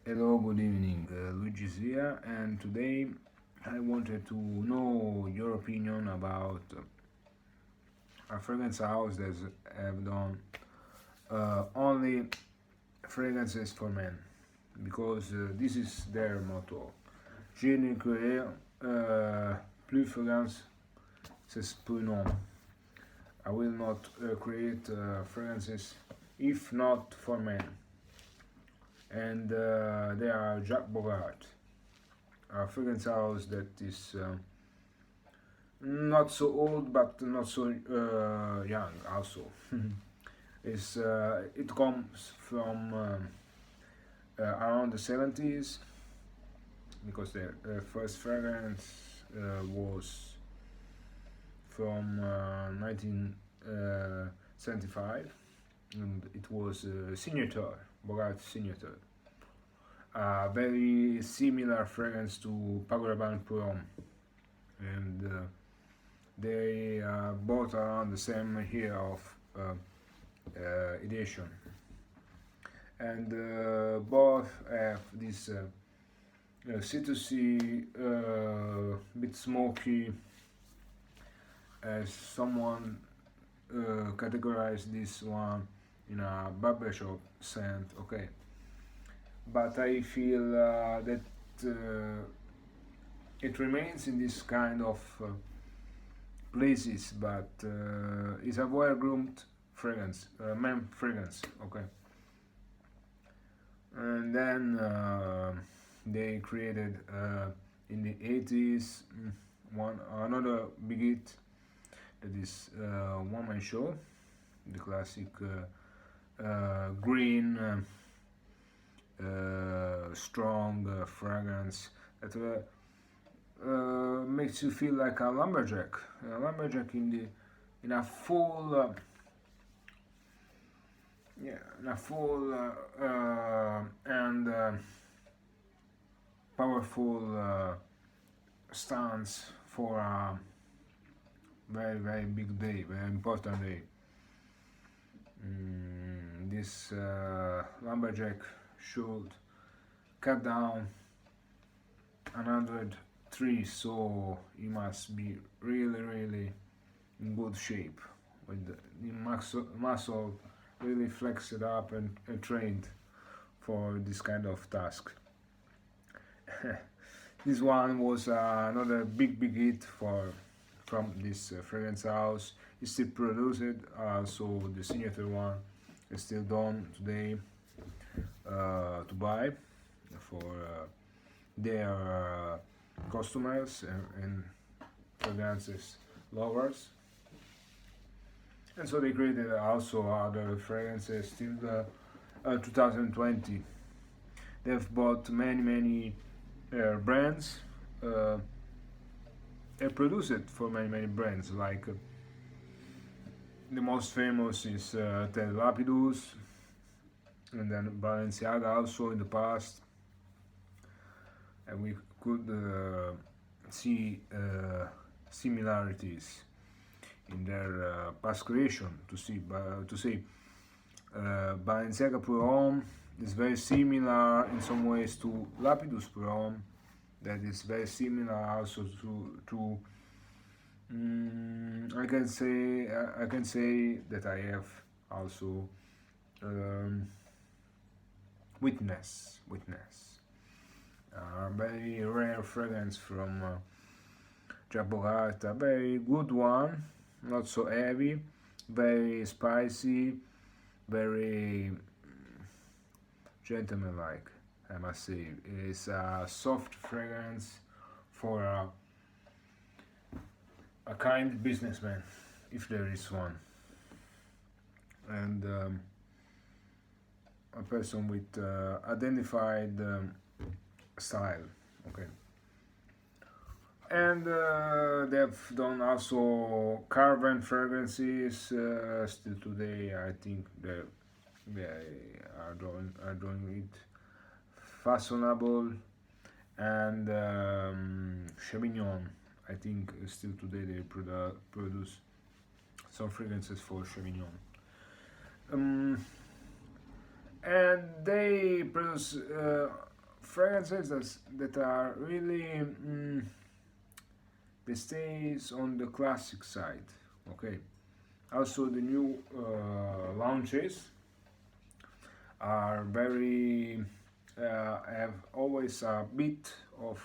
Hello, good evening. Luigi is here, and today I wanted to know your opinion about a fragrance house that have done only fragrances for men, because this is their motto. Je ne crée plus fragrances pour non. I will not create fragrances if not for men. And they are Jacques Bogart, a fragrance house that is not so old but not so young also. It comes from around the 70s because their first fragrance was from 1975, and it was Signature, Bogart Signature. Very similar fragrance to Pagoda Band Prom, and they both around the same year of edition, and both have this citrusy, bit smoky, as someone categorized this one in a barbershop scent. Okay, but I feel that it remains in this kind of places, but it's a well-groomed fragrance, man fragrance. Okay, and then they created in the 80s one another big hit that is One Man Show, the classic green. Strong fragrance that makes you feel like a lumberjack in a full in a full and powerful stance for a very big day, very important day. This lumberjack should cut down 100 trees, so he must be really in good shape with the muscle really flexed up and trained for this kind of task. This one was another big hit from this fragrance house. It's still produced, so the signature one is still done today to buy for their customers and fragrances lovers. And so they created also other fragrances till 2020. They've bought many brands. They produce it for many brands, like the most famous is Tel Lapidus, and then Balenciaga also in the past, and we could see similarities in their past creation. To see Balenciaga Pour is very similar in some ways to Lapidus Pour, that is very similar also to I can say that I have also witness very rare fragrance from Jacques Bogart, a very good one, not so heavy, very spicy, very gentleman-like, I must say. It's a soft fragrance for a kind businessman, if there is one, and a person with identified style. Okay, and they've done also carbon fragrances. Still today, I think they are doing it fashionable, and Chevignon. I think still today they produce some fragrances for Chevignon. Um, and they produce fragrances that are really they stays on the classic side. Okay. Also, the new launches are very have always a bit of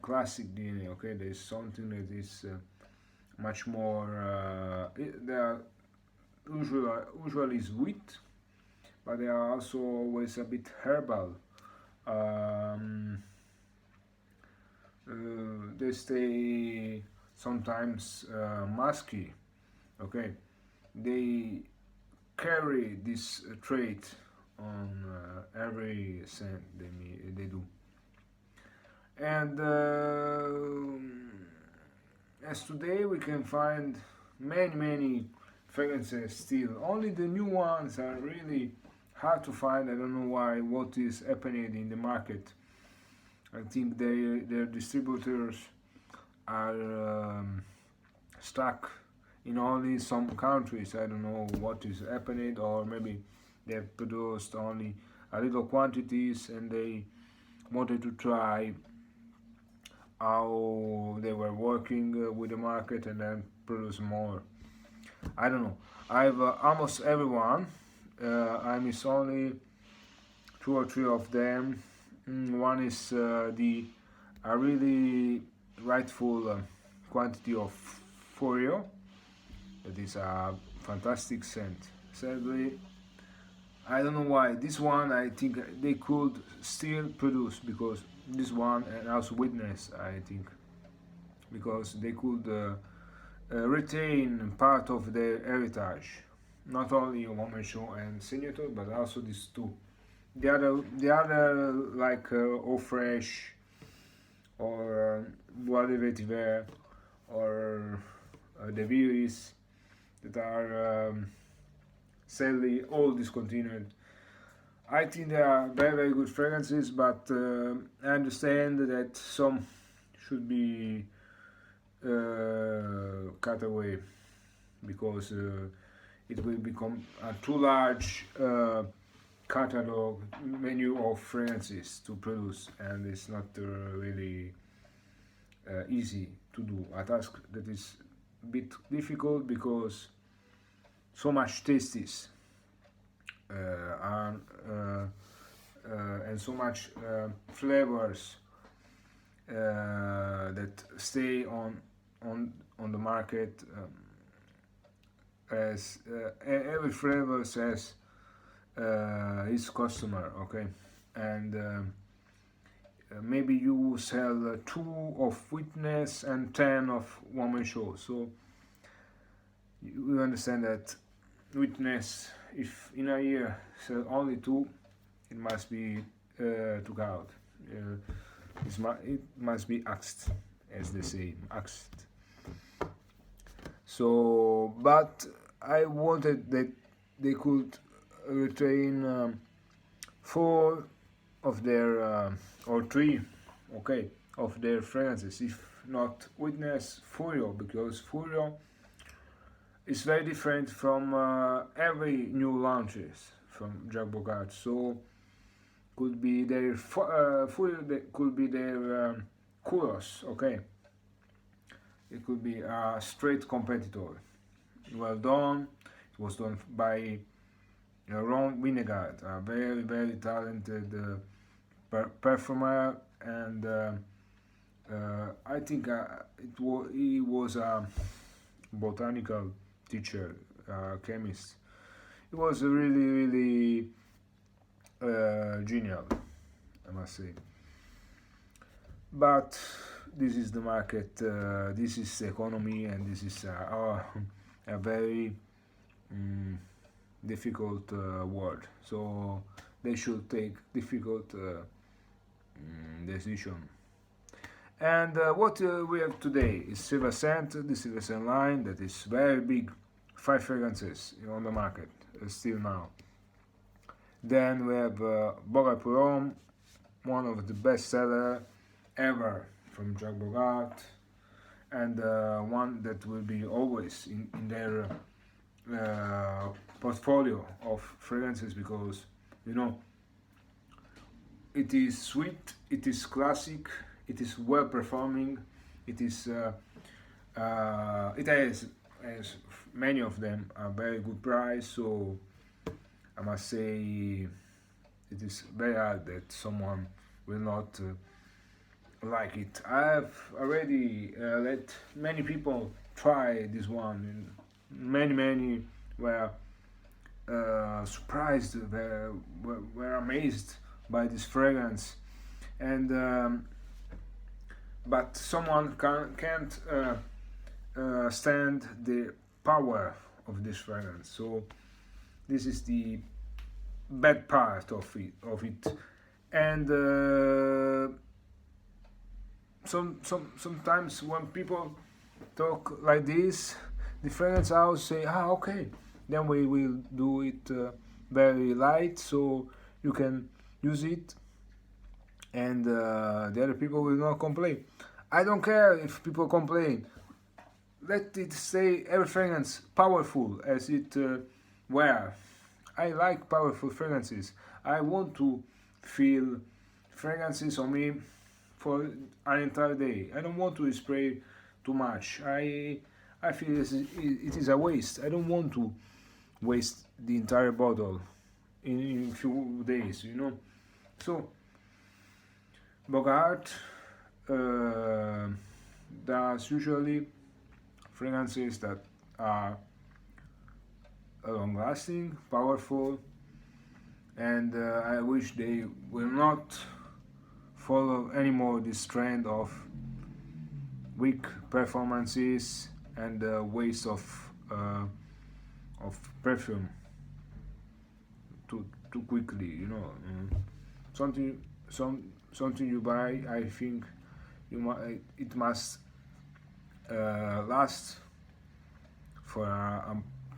classic DNA. Okay, there's something that is much more. They are usually sweet, but they are also always a bit herbal. Um, they stay sometimes musky. Okay, they carry this trait on every scent they do. And as today we can find many fragrances still. Only the new ones are really hard to find. I don't know why. What is happening in the market? I think their distributors are stuck in only some countries. I don't know what is happening, or maybe they have produced only a little quantities and they wanted to try how they were working with the market and then produce more. I don't know. I've almost everyone. I miss only two or three of them. One is the a really rightful quantity of Forio. That is a fantastic scent. Sadly, I don't know why. This one I think they could still produce because this one and also Witness I think because they could retain part of their heritage, not only Woman Show and Senator, but also these two. The other like Eau Fresh or Bois de Vetiver or De Viris that are sadly all discontinued. I think they are very good fragrances, but I understand that some should be cut away because it will become a too large catalog menu of fragrances to produce, and it's not really easy to do. A task that is a bit difficult because so much tastes are, and so much flavors that stay on the market as every flavor has his customer. Okay, and maybe you sell two of Witness and 10 of Woman Show, so you understand that Witness, if in a year sell only two, it must be took out. It must be axed, as they say, axed. So, but I wanted that they could retain four of their or three, okay, of their fragrances, if not Witness, Furio, because Furio is very different from every new launches from Jacques Bogart. So could be their could be their Kuros, okay. It could be a straight competitor. Well done. It was done by Ron Winegard, a very talented performer, and I think he was a botanical teacher, chemist. It was really genial, I must say. But this is the market, this is the economy, and this is a very difficult world. So they should take difficult decision. And what we have today is Silver Scent, the Silver Scent line that is very big, 5 fragrances on the market still now. Then we have Bogart Purom, one of the best seller ever from Jacques Bogart, and one that will be always in their portfolio of fragrances, because you know it is sweet, it is classic, it is well performing, it is it has many of them a very good price. So I must say it is very hard that someone will not like it. I've already let many people try this one, and many were surprised, were amazed by this fragrance, and but someone can't stand the power of this fragrance. So this is the bad part of it. And sometimes when people talk like this, the fragrance house say, okay, then we will do it very light so you can use it, and the other people will not complain. I don't care if people complain. Let it stay every fragrance powerful as it were. I like powerful fragrances. I want to feel fragrances on me for an entire day. I don't want to spray too much. I feel it is a waste. I don't want to waste the entire bottle in a few days, you know. So Bogart does usually fragrances that are long lasting, powerful, and I wish they will not follow anymore this trend of weak performances and waste of perfume too quickly, you know. Something you buy, I think it must last for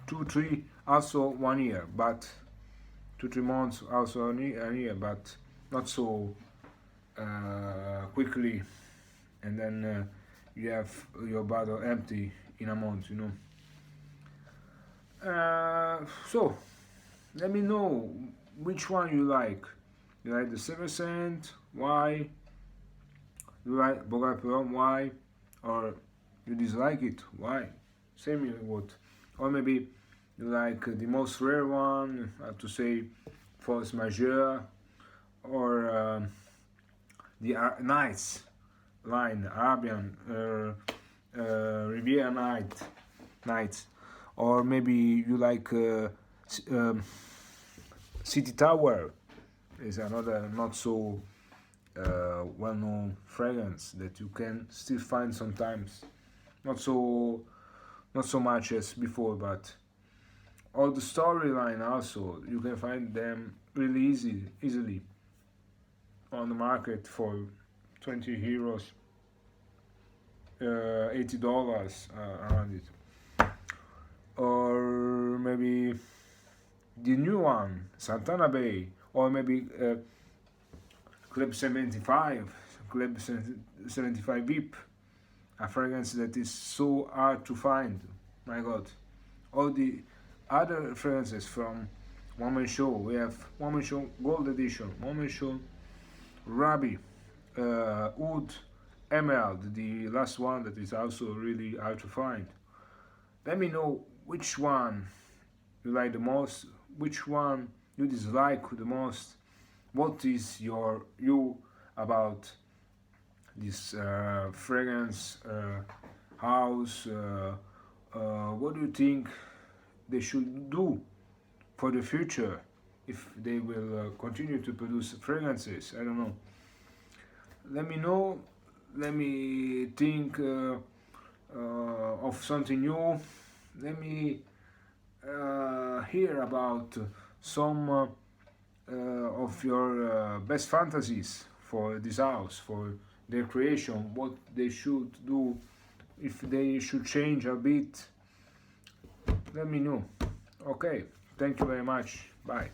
2-3, also 1 year, but 2-3 months, also a year, but not so quickly, and then you have your bottle empty in a month, you know. So let me know which one you like. You like the 7 cent? Why? You like Bogart Plum? Why? Or you dislike it? Why? Say me what. Or maybe you like the most rare one, I have to say Force Majeure, or the Nights line, Arabian, Riviera Nights, or maybe you like City Tower, is another not so well-known fragrance that you can still find sometimes, not so much as before, but all the storyline also you can find them really easily on the market for 20 euros, $80 around it. Or maybe the new one, Santana Bay, or maybe Club 75 VIP, a fragrance that is so hard to find. My God, all the other fragrances from One Man Show. We have One Man Show Gold Edition, One Man Show Ruby, Oud, Emerald, the last one that is also really hard to find. Let me know which one you like the most, which one you dislike the most. What is your view about this fragrance house? What do you think they should do for the future if they will continue to produce fragrances? I don't know. Let me know. Let me think of something new. Let me hear about some of your best fantasies for this house, for their creation, what they should do, if they should change a bit. Let me know. Okay, thank you very much. Bye.